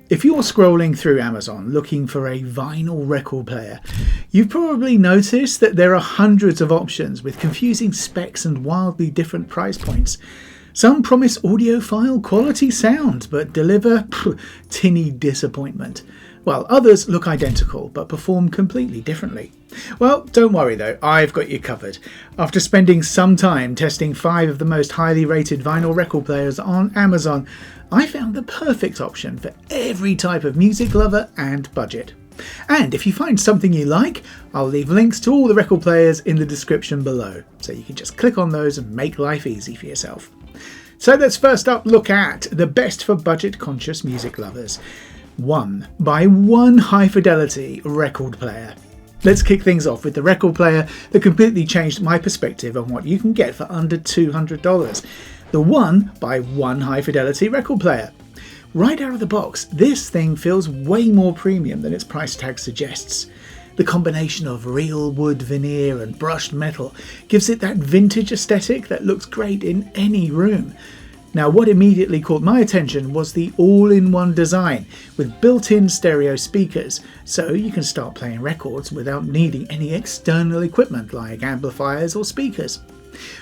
If you're scrolling through Amazon looking for a vinyl record player, you've probably noticed that there are hundreds of options with confusing specs and wildly different price points. Some promise audiophile quality sound but deliver tinny disappointment, while others look identical but perform completely differently. Well, don't worry though, I've got you covered. After spending some time testing 5 of the most highly rated vinyl record players on Amazon, I found the perfect option for every type of music lover and budget. And if you find something you like, I'll leave links to all the record players in the description below, so you can just click on those and make life easy for yourself. So let's first up look at the best for budget conscious music lovers. 1 by 1 high fidelity record player. Let's kick things off with the record player that completely changed my perspective on what you can get for under $200. The 1 by 1 high fidelity record player. Right out of the box, this thing feels way more premium than its price tag suggests. The combination of real wood veneer and brushed metal gives it that vintage aesthetic that looks great in any room. Now, what immediately caught my attention was the all-in-one design with built-in stereo speakers, so you can start playing records without needing any external equipment like amplifiers or speakers.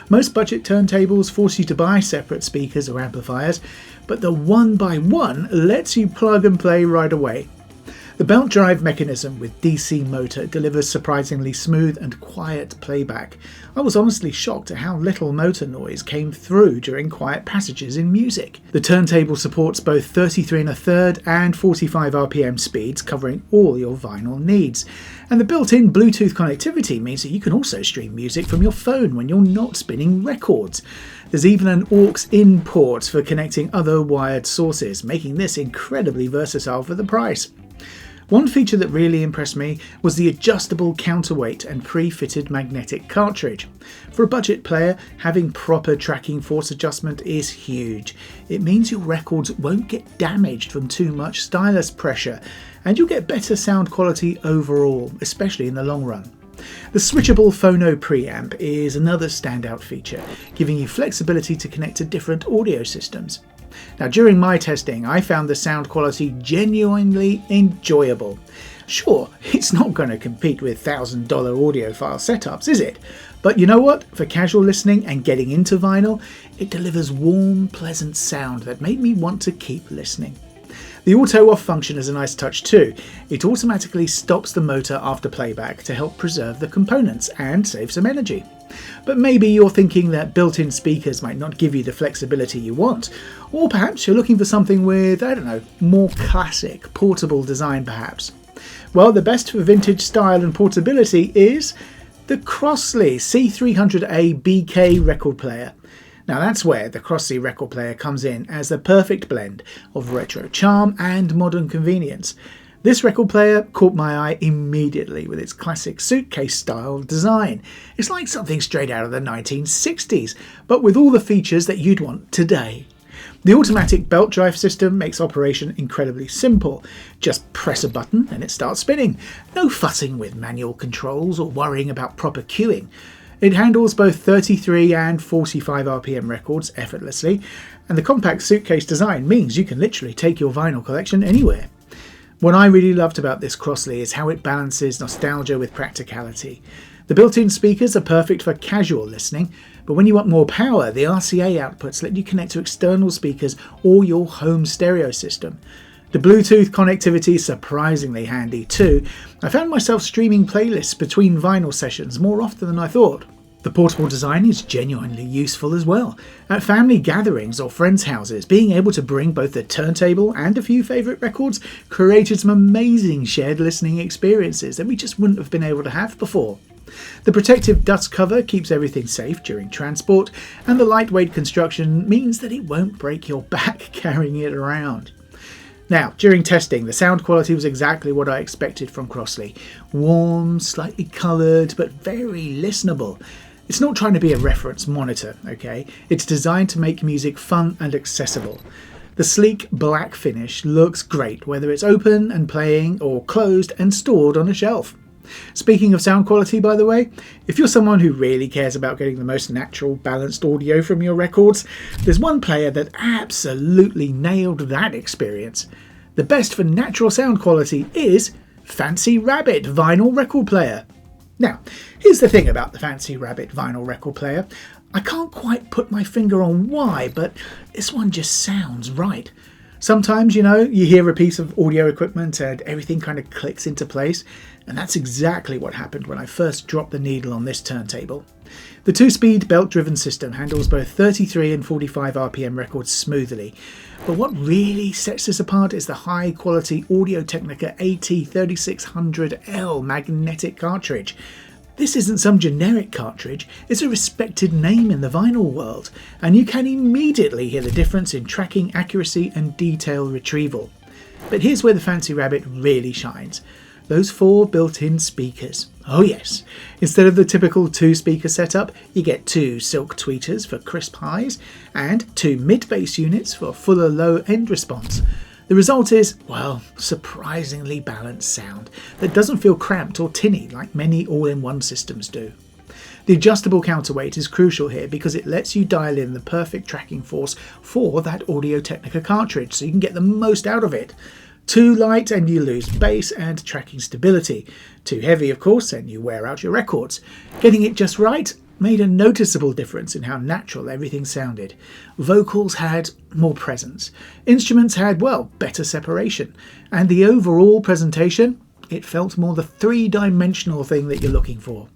Most budget turntables force you to buy separate speakers or amplifiers, but the 1 by 1 lets you plug and play right away. The belt drive mechanism with DC motor delivers surprisingly smooth and quiet playback. I was honestly shocked at how little motor noise came through during quiet passages in music. The turntable supports both 33 1/3 and 45 RPM speeds, covering all your vinyl needs. And the built-in Bluetooth connectivity means that you can also stream music from your phone when you're not spinning records. There's even an aux-in port for connecting other wired sources, making this incredibly versatile for the price. One feature that really impressed me was the adjustable counterweight and pre-fitted magnetic cartridge. For a budget player, having proper tracking force adjustment is huge. It means your records won't get damaged from too much stylus pressure, and you'll get better sound quality overall, especially in the long run. The switchable phono preamp is another standout feature, giving you flexibility to connect to different audio systems. Now, during my testing, I found the sound quality genuinely enjoyable. Sure, it's not going to compete with $1,000 audiophile setups, is it? But you know what? For casual listening and getting into vinyl, it delivers warm, pleasant sound that made me want to keep listening. The auto off function is a nice touch too. It automatically stops the motor after playback to help preserve the components and save some energy. But maybe you're thinking that built-in speakers might not give you the flexibility you want, or perhaps you're looking for something with, I don't know, more classic, portable design perhaps. Well, the best for vintage style and portability is the Crossley C300A BK record player. Now that's where the Crossley record player comes in as the perfect blend of retro charm and modern convenience. This record player caught my eye immediately with its classic suitcase-style design. It's like something straight out of the 1960s, but with all the features that you'd want today. The automatic belt drive system makes operation incredibly simple. Just press a button and it starts spinning. No fussing with manual controls or worrying about proper cueing. It handles both 33 and 45 RPM records effortlessly, and the compact suitcase design means you can literally take your vinyl collection anywhere. What I really loved about this Crossley is how it balances nostalgia with practicality. The built-in speakers are perfect for casual listening, but when you want more power, the RCA outputs let you connect to external speakers or your home stereo system. The Bluetooth connectivity is surprisingly handy too. I found myself streaming playlists between vinyl sessions more often than I thought. The portable design is genuinely useful as well. At family gatherings or friends' houses, being able to bring both the turntable and a few favourite records created some amazing shared listening experiences that we just wouldn't have been able to have before. The protective dust cover keeps everything safe during transport, and the lightweight construction means that it won't break your back carrying it around. Now, during testing, the sound quality was exactly what I expected from Crossley. Warm, slightly coloured, but very listenable. It's not trying to be a reference monitor, okay? It's designed to make music fun and accessible. The sleek black finish looks great, whether it's open and playing or closed and stored on a shelf. Speaking of sound quality, by the way, if you're someone who really cares about getting the most natural, balanced audio from your records, there's one player that absolutely nailed that experience. The best for natural sound quality is Fancy Rabbit Vinyl Record Player. Now, here's the thing about the Fancy Rabbit Vinyl Record Player. I can't quite put my finger on why, but this one just sounds right. Sometimes, you hear a piece of audio equipment and everything kind of clicks into place, and that's exactly what happened when I first dropped the needle on this turntable. The 2-speed belt-driven system handles both 33 and 45 RPM records smoothly, but what really sets this apart is the high-quality Audio-Technica AT3600L magnetic cartridge. This isn't some generic cartridge, it's a respected name in the vinyl world, and you can immediately hear the difference in tracking accuracy and detail retrieval. But here's where the Fancy Rabbit really shines. Those 4 built-in speakers. Oh yes, instead of the typical 2-speaker setup, you get 2 silk tweeters for crisp highs and 2 mid-bass units for fuller low-end response. The result is, well, surprisingly balanced sound that doesn't feel cramped or tinny like many all-in-one systems do. The adjustable counterweight is crucial here because it lets you dial in the perfect tracking force for that Audio-Technica cartridge so you can get the most out of it. Too light and you lose bass and tracking stability. Too heavy, of course, and you wear out your records. Getting it just right made a noticeable difference in how natural everything sounded. Vocals had more presence. Instruments had, well, better separation. And the overall presentation, it felt more the 3-dimensional thing that you're looking for.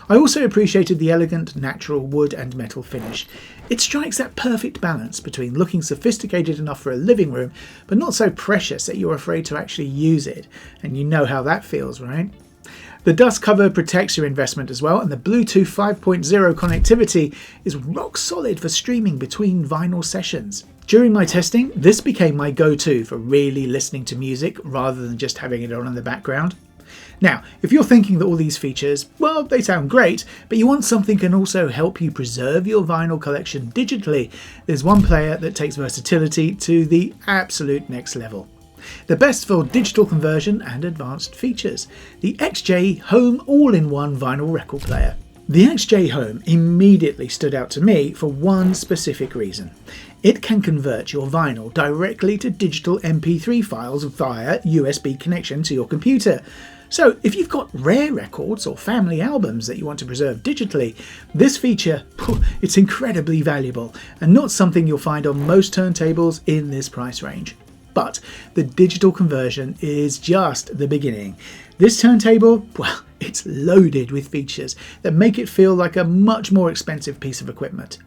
I also appreciated the elegant, natural wood and metal finish. It strikes that perfect balance between looking sophisticated enough for a living room, but not so precious that you're afraid to actually use it. And you know how that feels, right? The dust cover protects your investment as well, and the Bluetooth 5.0 connectivity is rock solid for streaming between vinyl sessions. During my testing, this became my go-to for really listening to music rather than just having it on in the background. Now, if you're thinking that all these features, well, they sound great, but you want something that can also help you preserve your vinyl collection digitally, there's one player that takes versatility to the absolute next level. The best for digital conversion and advanced features, the XJ Home All-in-One Vinyl Record Player. The XJ Home immediately stood out to me for one specific reason. It can convert your vinyl directly to digital MP3 files via USB connection to your computer. So if you've got rare records or family albums that you want to preserve digitally, this feature, it's incredibly valuable and not something you'll find on most turntables in this price range. But the digital conversion is just the beginning. This turntable, well, it's loaded with features that make it feel like a much more expensive piece of equipment.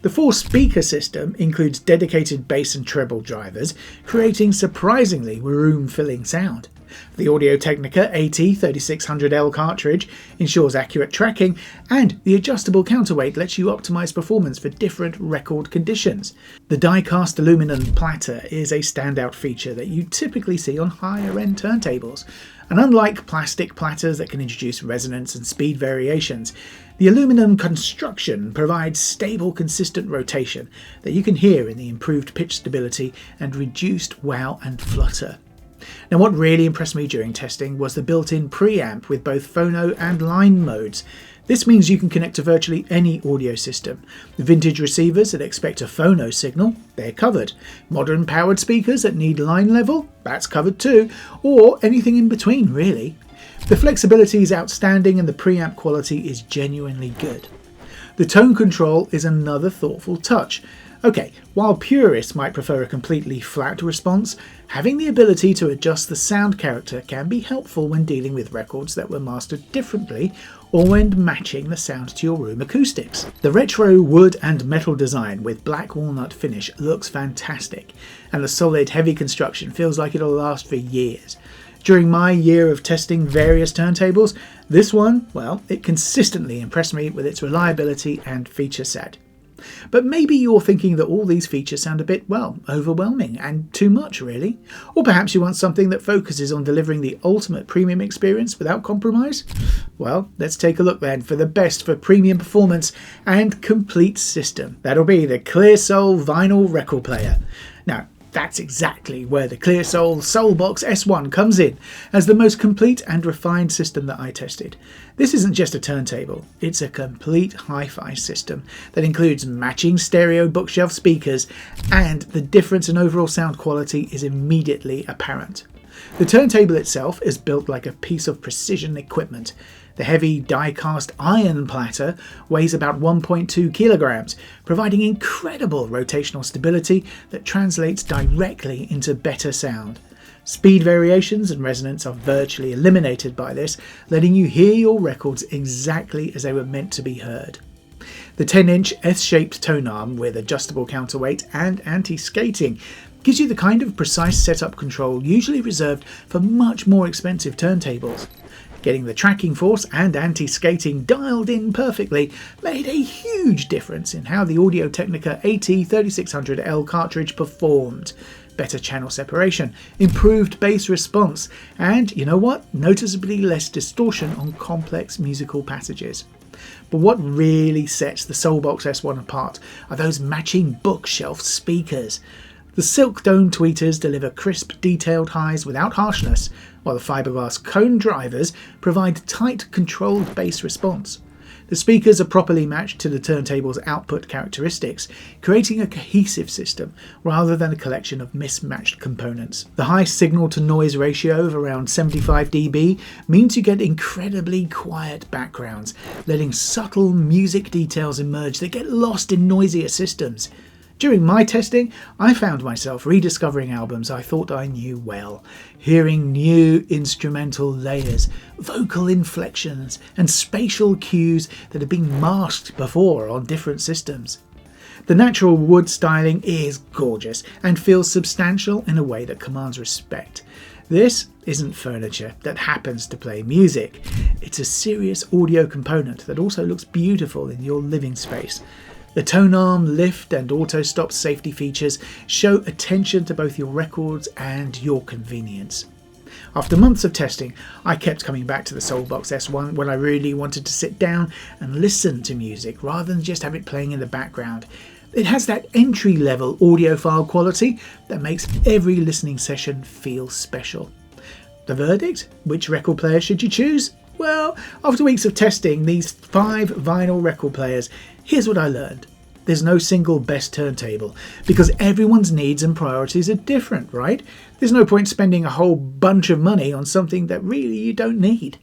The 4-speaker system includes dedicated bass and treble drivers, creating surprisingly room-filling sound. The Audio-Technica AT3600L cartridge ensures accurate tracking, and the adjustable counterweight lets you optimize performance for different record conditions. The die-cast aluminum platter is a standout feature that you typically see on higher-end turntables. And unlike plastic platters that can introduce resonance and speed variations, the aluminum construction provides stable, consistent rotation that you can hear in the improved pitch stability and reduced wow and flutter. Now, what really impressed me during testing was the built-in preamp with both phono and line modes. This means you can connect to virtually any audio system. The vintage receivers that expect a phono signal, they're covered. Modern powered speakers that need line level, that's covered too, or anything in between really. The flexibility is outstanding and the preamp quality is genuinely good. The tone control is another thoughtful touch. Okay, while purists might prefer a completely flat response, having the ability to adjust the sound character can be helpful when dealing with records that were mastered differently or when matching the sound to your room acoustics. The retro wood and metal design with black walnut finish looks fantastic, and the solid heavy construction feels like it'll last for years. During my year of testing various turntables, this one, well, it consistently impressed me with its reliability and feature set. But maybe you're thinking that all these features sound a bit, well, overwhelming and too much really. Or perhaps you want something that focuses on delivering the ultimate premium experience without compromise? Well, let's take a look then for the best for premium performance and complete system. That'll be the ClearSoul Vinyl Record Player. Now, That's exactly where the ClearSoul Soulbox S1 comes in, as the most complete and refined system that I tested. This isn't just a turntable, it's a complete hi-fi system that includes matching stereo bookshelf speakers, and the difference in overall sound quality is immediately apparent. The turntable itself is built like a piece of precision equipment. The heavy die-cast iron platter weighs about 1.2 kilograms, providing incredible rotational stability that translates directly into better sound. Speed variations and resonance are virtually eliminated by this, letting you hear your records exactly as they were meant to be heard. The 10-inch S-shaped tone arm with adjustable counterweight and anti-skating gives you the kind of precise setup control usually reserved for much more expensive turntables. Getting the tracking force and anti-skating dialed in perfectly made a huge difference in how the Audio-Technica AT3600L cartridge performed. Better channel separation, improved bass response, and, you know what, noticeably less distortion on complex musical passages. But what really sets the Soulbox S1 apart are those matching bookshelf speakers. The silk dome tweeters deliver crisp, detailed highs without harshness, while the fiberglass cone drivers provide tight, controlled bass response. The speakers are properly matched to the turntable's output characteristics, creating a cohesive system rather than a collection of mismatched components. The high signal-to-noise ratio of around 75 dB means you get incredibly quiet backgrounds, letting subtle music details emerge that get lost in noisier systems. During my testing, I found myself rediscovering albums I thought I knew well, hearing new instrumental layers, vocal inflections, and spatial cues that had been masked before on different systems. The natural wood styling is gorgeous and feels substantial in a way that commands respect. This isn't furniture that happens to play music. It's a serious audio component that also looks beautiful in your living space. The tone arm, lift and auto stop safety features show attention to both your records and your convenience. After months of testing, I kept coming back to the Soulbox S1 when I really wanted to sit down and listen to music rather than just have it playing in the background. It has that entry-level audiophile quality that makes every listening session feel special. The verdict? Which record player should you choose? Well, after weeks of testing these 5 vinyl record players, here's what I learned. There's no single best turntable, because everyone's needs and priorities are different, right? There's no point spending a whole bunch of money on something that really you don't need.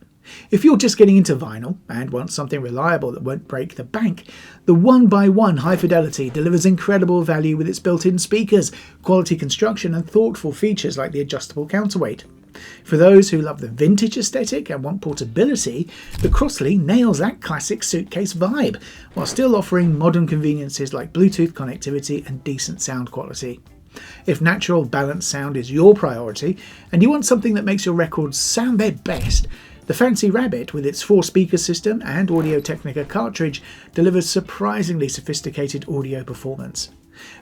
If you're just getting into vinyl and want something reliable that won't break the bank, the 1x1 High Fidelity delivers incredible value with its built-in speakers, quality construction and thoughtful features like the adjustable counterweight. For those who love the vintage aesthetic and want portability, the Crossley nails that classic suitcase vibe, while still offering modern conveniences like Bluetooth connectivity and decent sound quality. If natural, balanced sound is your priority, and you want something that makes your records sound their best, the Fancy Rabbit, with its 4-speaker system and Audio-Technica cartridge, delivers surprisingly sophisticated audio performance.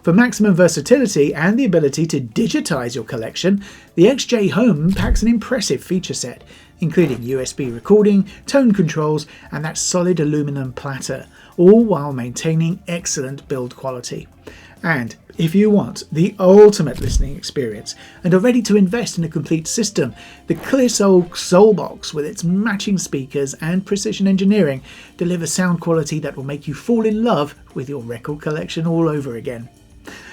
For maximum versatility and the ability to digitize your collection, the XJ Home packs an impressive feature set, including USB recording, tone controls, and that solid aluminum platter, all while maintaining excellent build quality. And if you want the ultimate listening experience and are ready to invest in a complete system, the ClearSoul Soulbox, with its matching speakers and precision engineering, delivers sound quality that will make you fall in love with your record collection all over again.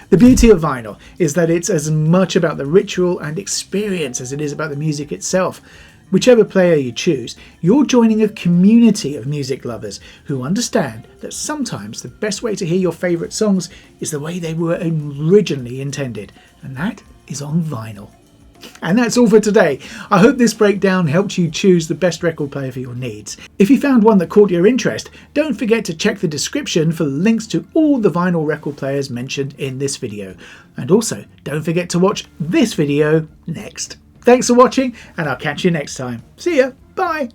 The beauty of vinyl is that it's as much about the ritual and experience as it is about the music itself. Whichever player you choose, you're joining a community of music lovers who understand that sometimes the best way to hear your favourite songs is the way they were originally intended, and that is on vinyl. And that's all for today. I hope this breakdown helped you choose the best record player for your needs. If you found one that caught your interest, don't forget to check the description for links to all the vinyl record players mentioned in this video. And also, don't forget to watch this video next. Thanks for watching, and I'll catch you next time. See ya. Bye.